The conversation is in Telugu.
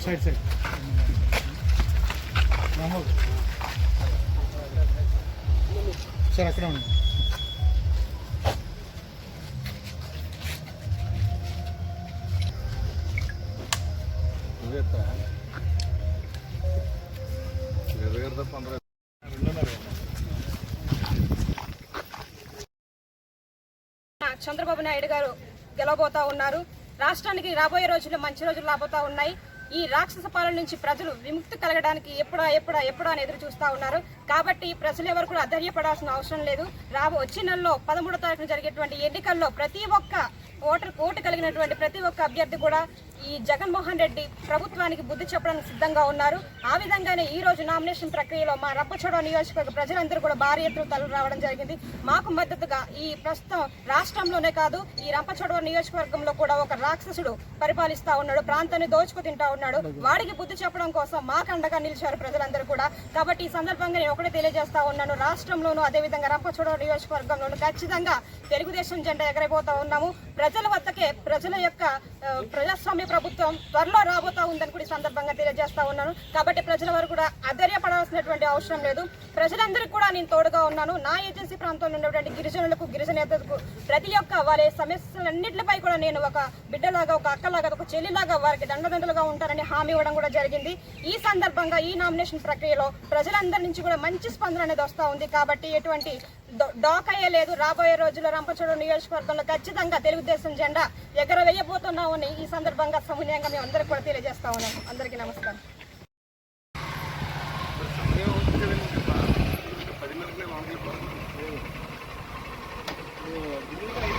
సైడ్ సైడ్ సార్ అక్కడ ఉండండి. చంద్రబాబు నాయుడు గారు గెలవబోతా ఉన్నారు. రాష్ట్రానికి రాబోయే రోజుల్లో మంచి రోజులు రాబోతా ఉన్నాయి. ఈ రాక్షస పాలన నుంచి ప్రజలు విముక్తి కలగడానికి ఎప్పుడా అని ఎదురు చూస్తా ఉన్నారు. కాబట్టి ప్రజలు ఎవరు కూడా అధైర్యపడాల్సిన అవసరం లేదు. వచ్చే నెలలో 13వ తారీఖున జరిగేటువంటి ఎన్నికల్లో ప్రతి ఒక్క ఓటు కలిగినటువంటి ప్రతి ఒక్క అభ్యర్థి కూడా ఈ జగన్మోహన్ రెడ్డి ప్రభుత్వానికి బుద్ధి చెప్పడానికి సిద్ధంగా ఉన్నారు. ఆ విధంగానే ఈ రోజు నామినేషన్ ప్రక్రియలో మా రంపచోడవరం నియోజకవర్గ ప్రజలందరూ కూడా భారీ ఎత్తున తరలి రావడం జరిగింది. మాకు మద్దతుగా ఈ ప్రస్తుతం రాష్ట్రంలోనే కాదు ఈ రంపచోడవరం నియోజకవర్గంలో కూడా ఒక రాక్షసుడు పరిపాలిస్తా ఉన్నాడు, ప్రాంతాన్ని దోచుకు తింటా ఉన్నాడు. వాడికి బుద్ధి చెప్పడం కోసం మాకు అండగా నిలిచారు ప్రజలందరూ కూడా. కాబట్టి ఈ సందర్భంగా నేను ఒకటే తెలియజేస్తా ఉన్నాను, రాష్ట్రంలోనూ అదేవిధంగా రంపచోడవరం నియోజకవర్గంలోనూ ఖచ్చితంగా తెలుగుదేశం జెండా ఎగరైపోతా ఉన్నాము. ప్రజల వద్దకే ప్రజల యొక్క ప్రజాస్వామ్య ప్రభుత్వం త్వరలో రాబోతా ఉందని కూడా ఈ సందర్భంగా తెలియజేస్తా ఉన్నాను. కాబట్టి ప్రజల వరకు కూడా అధైర్యపడాల్సినటువంటి అవసరం లేదు. ప్రజలందరికీ కూడా నేను తోడుగా ఉన్నాను. నా ఏజెన్సీ ప్రాంతంలో ఉన్నటువంటి గిరిజనులకు, గిరిజనేతలకు ప్రతి ఒక్క వారి సమస్యలన్నింటిపై కూడా నేను ఒక బిడ్డలాగా, ఒక అక్కలాగా, ఒక చెల్లిలాగా వారికి దండదండలుగా ఉంటానని హామీ ఇవ్వడం కూడా జరిగింది. ఈ సందర్భంగా ఈ నామినేషన్ ప్రక్రియలో ప్రజలందరి నుంచి కూడా మంచి స్పందన అనేది వస్తూ ఉంది. కాబట్టి ఎటువంటి డోకయ్యే లేదు. రాబోయే రోజుల్లో రంపచోడవరం నియోజకవర్గంలో ఖచ్చితంగా తెలుగుదేశం జెండా ఎగరవేయబోతున్నామని ఈ సందర్భంగా సమన్వయంగా మేము అందరికీ కూడా తెలియజేస్తా ఉన్నాము. అందరికీ నమస్కారం. ఇది